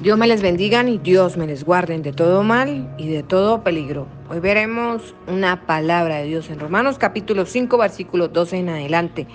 Dios me les bendiga y Dios me les guarde de todo mal y de todo peligro. Hoy veremos una palabra de Dios en Romanos capítulo 5, versículo 12 en adelante.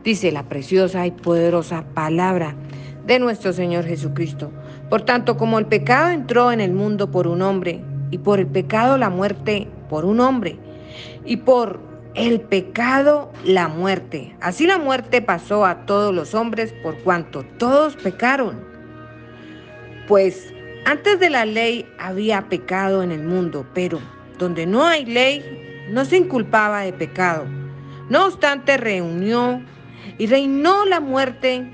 Dice la preciosa y poderosa palabra de nuestro Señor Jesucristo. Por tanto, como el pecado entró en el mundo por un hombre, y por el pecado la muerte por un hombre, y por el pecado la muerte. Así la muerte pasó a todos los hombres por cuanto todos pecaron. Pues antes de la ley había pecado en el mundo, pero donde no hay ley, no se inculpaba de pecado. No obstante, reunió y reinó la muerte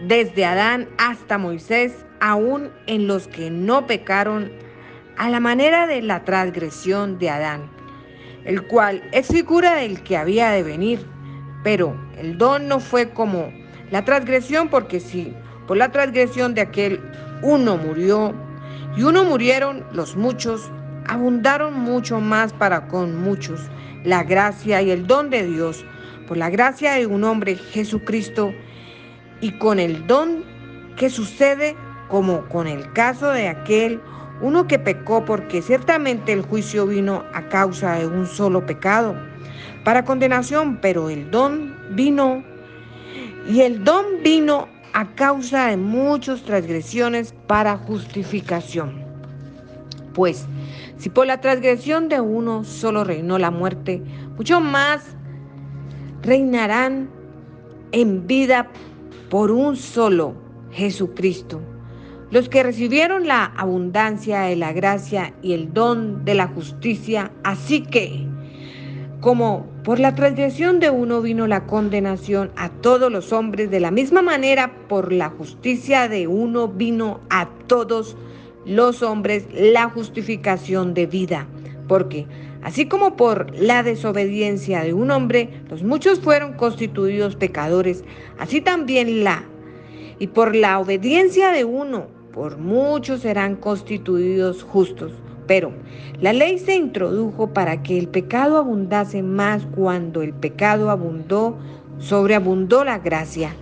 desde Adán hasta Moisés, aún en los que no pecaron, a la manera de la transgresión de Adán, el cual es figura del que había de venir. Pero el don no fue como la transgresión, porque si por la transgresión de aquel uno murió, y uno murieron los muchos, abundaron mucho más para con muchos la gracia y el don de Dios, por la gracia de un hombre Jesucristo, y con el don que sucede como con el caso de aquel uno que pecó, porque ciertamente el juicio vino a causa de un solo pecado para condenación, pero el don vino a causa de muchas transgresiones para justificación. Pues, si por la transgresión de uno solo reinó la muerte, mucho más reinarán en vida por un solo, Jesucristo, los que recibieron la abundancia de la gracia y el don de la justicia. Así que, como por la transgresión de uno vino la condenación a todos los hombres, de la misma manera por la justicia de uno vino a todos los hombres la justificación de vida. Porque así como por la desobediencia de un hombre los muchos fueron constituidos pecadores, así también y por la obediencia de uno, por muchos serán constituidos justos. Pero la ley se introdujo para que el pecado abundase más. Cuando el pecado abundó, sobreabundó la gracia,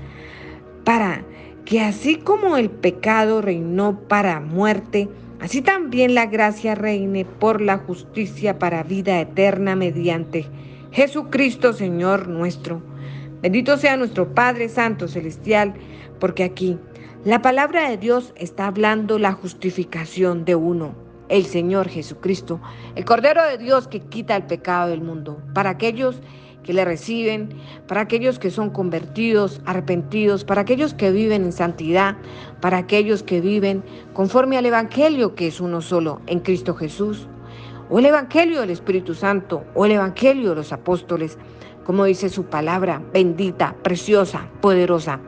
para que así como el pecado reinó para muerte, así también la gracia reine por la justicia para vida eterna mediante Jesucristo Señor nuestro. Bendito sea nuestro Padre Santo Celestial, porque aquí la palabra de Dios está hablando la justificación de uno, el Señor Jesucristo, el Cordero de Dios que quita el pecado del mundo, para aquellos que le reciben, para aquellos que son convertidos, arrepentidos, para aquellos que viven en santidad, para aquellos que viven conforme al Evangelio, que es uno solo, en Cristo Jesús, o el Evangelio del Espíritu Santo, o el Evangelio de los apóstoles, como dice su palabra, bendita, preciosa, poderosa.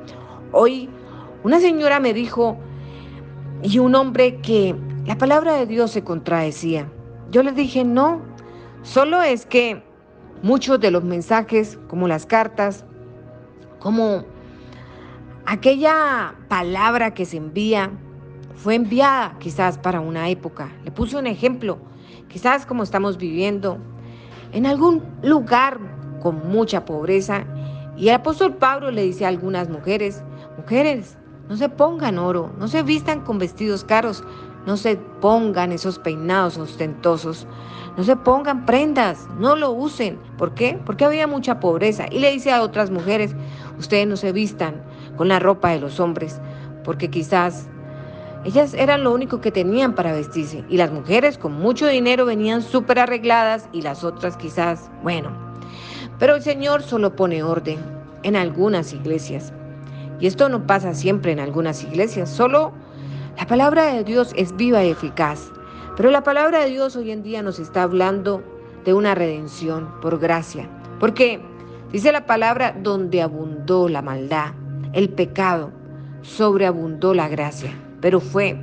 Hoy una señora me dijo, y un hombre, que la palabra de Dios se contradecía. Yo les dije, no, solo es que muchos de los mensajes, como las cartas, como aquella palabra que se envía, fue enviada quizás para una época. Le puse un ejemplo, quizás como estamos viviendo, en algún lugar con mucha pobreza. Y el apóstol Pablo le dice a algunas mujeres, no se pongan oro, no se vistan con vestidos caros, no se pongan esos peinados ostentosos, no se pongan prendas, no lo usen. ¿Por qué? Porque había mucha pobreza. Y le dice a otras mujeres, ustedes no se vistan con la ropa de los hombres, porque quizás ellas eran lo único que tenían para vestirse. Y las mujeres con mucho dinero venían súper arregladas, y las otras quizás, bueno. Pero el Señor solo pone orden en algunas iglesias. Y esto no pasa siempre en algunas iglesias, solo la palabra de Dios es viva y eficaz. Pero la palabra de Dios hoy en día nos está hablando de una redención por gracia. Porque dice la palabra, donde abundó la maldad, el pecado, sobreabundó la gracia. Pero fue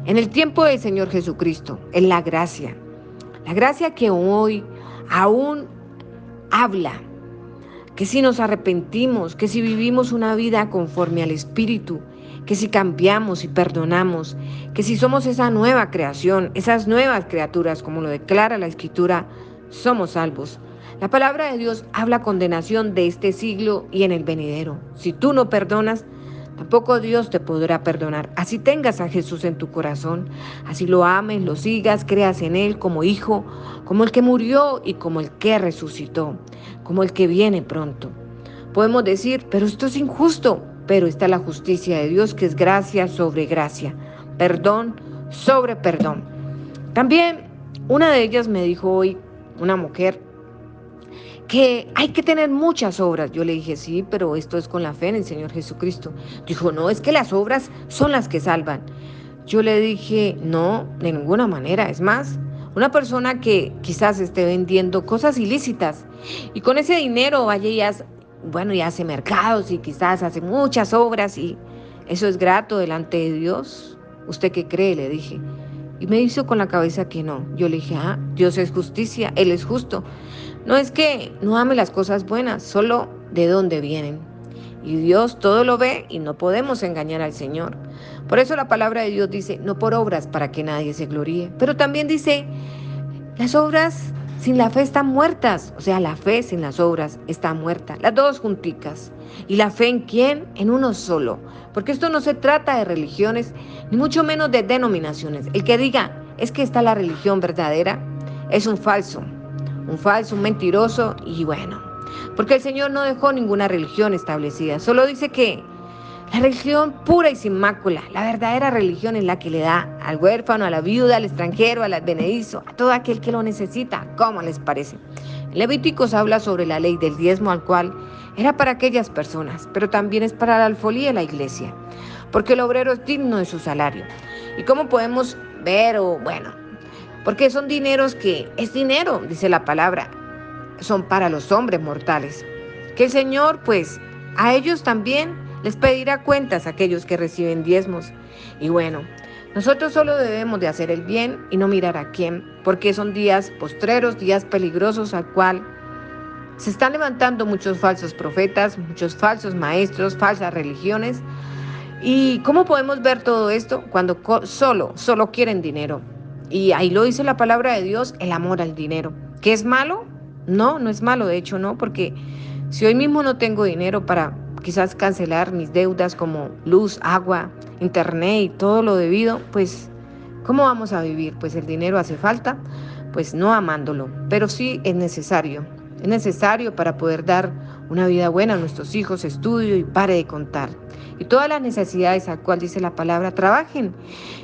en el tiempo del Señor Jesucristo, en la gracia que hoy aún habla, que si nos arrepentimos, que si vivimos una vida conforme al Espíritu, que si cambiamos y perdonamos, que si somos esa nueva creación, esas nuevas criaturas, como lo declara la Escritura, somos salvos. La palabra de Dios habla condenación de este siglo y en el venidero. Si tú no perdonas, tampoco Dios te podrá perdonar. Así tengas a Jesús en tu corazón, así lo ames, lo sigas, creas en Él como hijo, como el que murió y como el que resucitó, como el que viene pronto. Podemos decir, pero esto es injusto, pero está la justicia de Dios, que es gracia sobre gracia, perdón sobre perdón. También una de ellas me dijo hoy, una mujer, que hay que tener muchas obras. Yo le dije, sí, pero esto es con la fe en el Señor Jesucristo. Dijo, no, es que las obras son las que salvan. Yo le dije, no, de ninguna manera. Es más, una persona que quizás esté vendiendo cosas ilícitas y con ese dinero vaya y y hace mercados y quizás hace muchas obras y eso es grato delante de Dios. ¿Usted qué cree? Le dije. Y me hizo con la cabeza que no. Yo le dije, Dios es justicia, Él es justo. No es que no ame las cosas buenas, solo de dónde vienen. Y Dios todo lo ve y no podemos engañar al Señor. Por eso la palabra de Dios dice, no por obras para que nadie se gloríe. Pero también dice, las obras sin la fe están muertas. O sea, la fe sin las obras está muerta. Las dos junticas. ¿Y la fe en quién? En uno solo. Porque esto no se trata de religiones, ni mucho menos de denominaciones. El que diga, es que está la religión verdadera, es un falso, un mentiroso y bueno. Porque el Señor no dejó ninguna religión establecida. Solo dice que la religión pura y sin mácula, la verdadera religión es la que le da al huérfano, a la viuda, al extranjero, al advenedizo, a todo aquel que lo necesita. ¿Cómo les parece? En Levíticos habla sobre la ley del diezmo, al cual era para aquellas personas, pero también es para la alfolía de la iglesia, porque el obrero es digno de su salario. ¿Y cómo podemos ver? Porque son dineros que es dinero, dice la palabra, son para los hombres mortales. Que el Señor, pues, a ellos también les pedirá cuentas a aquellos que reciben diezmos. Y bueno, nosotros solo debemos de hacer el bien y no mirar a quién, porque son días postreros, días peligrosos al cual se están levantando muchos falsos profetas, muchos falsos maestros, falsas religiones. ¿Y cómo podemos ver todo esto? Cuando solo quieren dinero. Y ahí lo dice la palabra de Dios, el amor al dinero. ¿Qué es malo? No, no es malo, de hecho no, porque si hoy mismo no tengo dinero para quizás cancelar mis deudas como luz, agua, internet y todo lo debido, pues ¿cómo vamos a vivir? Pues el dinero hace falta, pues no amándolo, pero sí es necesario. Es necesario para poder dar una vida buena a nuestros hijos, estudio y pare de contar. Y todas las necesidades al cual dice la palabra, trabajen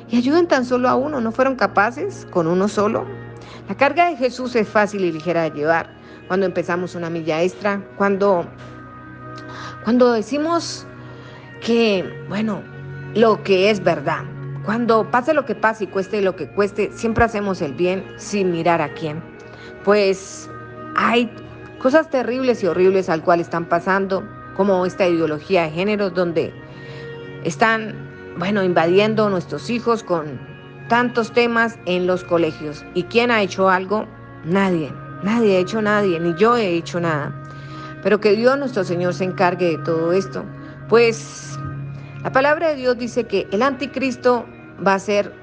y ayuden tan solo a uno. ¿No fueron capaces con uno solo? La carga de Jesús es fácil y ligera de llevar. Cuando empezamos una milla extra, cuando decimos que, lo que es verdad. Cuando pase lo que pase y cueste lo que cueste, siempre hacemos el bien sin mirar a quién. Pues hay cosas terribles y horribles al cual están pasando, como esta ideología de género, donde están, invadiendo nuestros hijos con tantos temas en los colegios. ¿Y quién ha hecho algo? Nadie ha hecho nadie, ni yo he hecho nada. Pero que Dios nuestro Señor se encargue de todo esto. Pues la palabra de Dios dice que el anticristo va a ser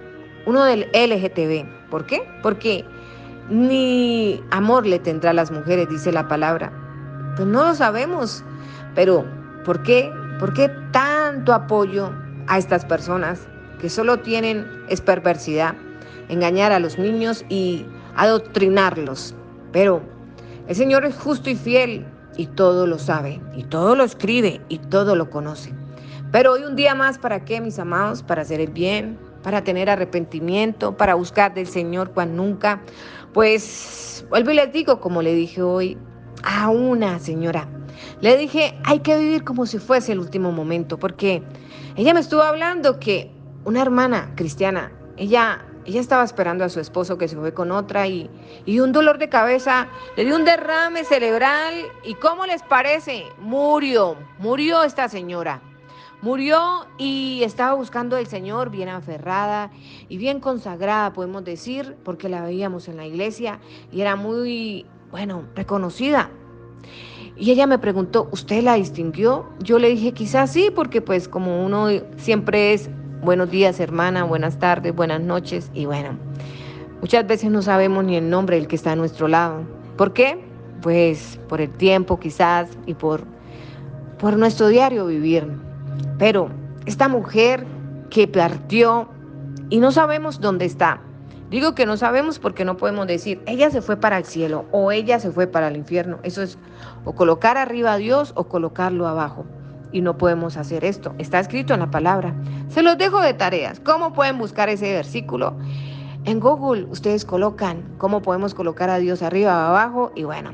uno del LGTB. ¿Por qué? Porque ni amor le tendrá a las mujeres, dice la palabra. Pues no lo sabemos. Pero ¿por qué? ¿Por qué tanto apoyo a estas personas que solo tienen es perversidad, engañar a los niños y adoctrinarlos? Pero el Señor es justo y fiel y todo lo sabe, y todo lo escribe, y todo lo conoce. Pero hoy un día más, ¿para qué, mis amados? Para hacer el bien, para tener arrepentimiento, para buscar del Señor cuan nunca. Pues vuelvo y les digo, como le dije hoy a una señora, le dije, hay que vivir como si fuese el último momento, porque ella me estuvo hablando que una hermana cristiana, ella estaba esperando a su esposo que se fue con otra y un dolor de cabeza, le dio un derrame cerebral y ¿cómo les parece? Murió esta señora. Murió y estaba buscando al Señor bien aferrada y bien consagrada, podemos decir, porque la veíamos en la iglesia y era muy, reconocida. Y ella me preguntó, ¿usted la distinguió? Yo le dije, quizás sí, porque pues como uno siempre es, buenos días hermana, buenas tardes, buenas noches, y muchas veces no sabemos ni el nombre del que está a nuestro lado. ¿Por qué? Pues por el tiempo quizás y por nuestro diario vivir. Pero esta mujer que partió y no sabemos dónde está. Digo que no sabemos porque no podemos decir, ella se fue para el cielo o ella se fue para el infierno. Eso es o colocar arriba a Dios o colocarlo abajo. Y no podemos hacer esto. Está escrito en la palabra. Se los dejo de tareas. ¿Cómo pueden buscar ese versículo? En Google ustedes colocan cómo podemos colocar a Dios arriba o abajo y bueno,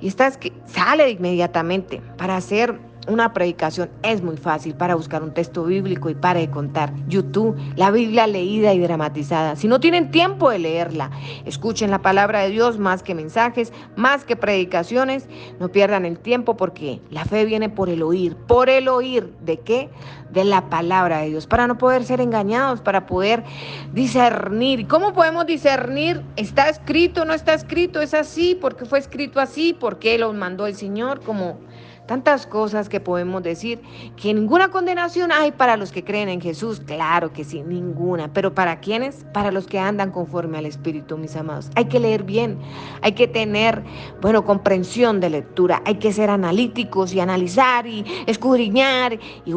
y sale inmediatamente para hacer una predicación. Es muy fácil para buscar un texto bíblico y para de contar. YouTube, la Biblia leída y dramatizada. Si no tienen tiempo de leerla, escuchen la palabra de Dios más que mensajes, más que predicaciones. No pierdan el tiempo porque la fe viene por el oír. ¿Por el oír de qué? De la palabra de Dios, para no poder ser engañados, para poder discernir. ¿Cómo podemos discernir? ¿Está escrito, no está escrito? ¿Es así? ¿Porque fue escrito así? ¿Por qué lo mandó el Señor? Como tantas cosas que podemos decir, que ninguna condenación hay para los que creen en Jesús. Claro que sí, ninguna. ¿Pero para quiénes? Para los que andan conforme al Espíritu, mis amados. Hay que leer bien, hay que tener, comprensión de lectura, hay que ser analíticos y analizar y escudriñar y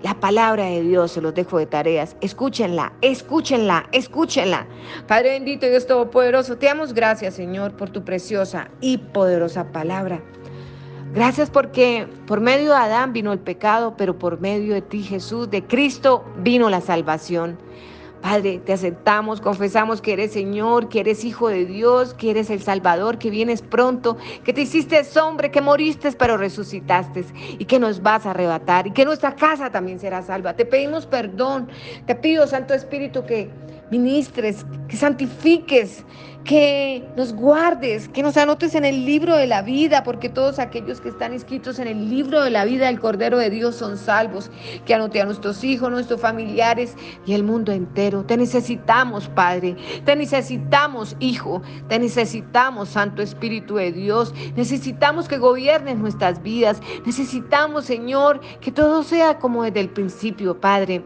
la palabra de Dios, se los dejo de tareas. Escúchenla, escúchenla, escúchenla. Padre bendito, Dios todopoderoso, te damos gracias, Señor, por tu preciosa y poderosa palabra. Gracias porque por medio de Adán vino el pecado, pero por medio de ti, Jesús, de Cristo, vino la salvación. Padre, te aceptamos, confesamos que eres Señor, que eres Hijo de Dios, que eres el Salvador, que vienes pronto, que te hiciste hombre, que moriste pero resucitaste y que nos vas a arrebatar y que nuestra casa también será salva. Te pedimos perdón, te pido, Santo Espíritu, que ministres, que santifiques, que nos guardes, que nos anotes en el libro de la vida, porque todos aquellos que están inscritos en el libro de la vida del Cordero de Dios son salvos. Que anote a nuestros hijos, nuestros familiares y el mundo entero. Te necesitamos, Padre, te necesitamos, Hijo, te necesitamos, Santo Espíritu de Dios. Necesitamos que gobiernes nuestras vidas. Necesitamos, Señor, que todo sea como desde el principio, Padre.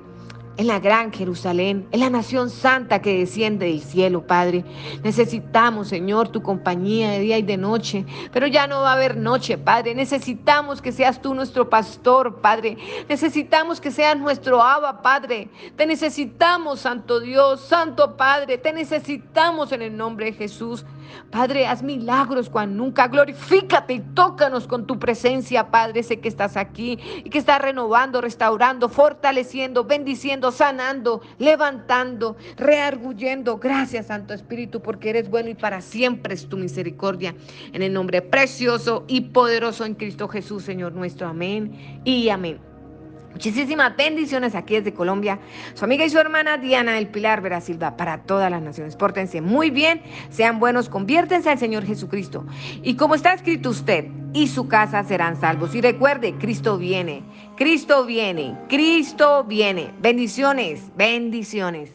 En la gran Jerusalén, en la nación santa que desciende del cielo, Padre. Necesitamos, Señor, tu compañía de día y de noche, pero ya no va a haber noche, Padre. Necesitamos que seas tú nuestro pastor, Padre. Necesitamos que seas nuestro Abba, Padre. Te necesitamos, Santo Dios, Santo Padre. Te necesitamos en el nombre de Jesús. Padre, haz milagros cuando nunca. Glorifícate y tócanos con tu presencia, Padre. Sé que estás aquí y que estás renovando, restaurando, fortaleciendo, bendiciendo, sanando, levantando, rearguyendo. Gracias, Santo Espíritu, porque eres bueno y para siempre es tu misericordia. En el nombre precioso y poderoso en Cristo Jesús, Señor nuestro. Amén y amén. Muchísimas bendiciones aquí desde Colombia, su amiga y su hermana Diana del Pilar Vera Silva, para todas las naciones. Pórtense muy bien, sean buenos, conviértense al Señor Jesucristo. Y como está escrito, usted y su casa serán salvos. Y recuerde, Cristo viene, Cristo viene, Cristo viene. Bendiciones, bendiciones.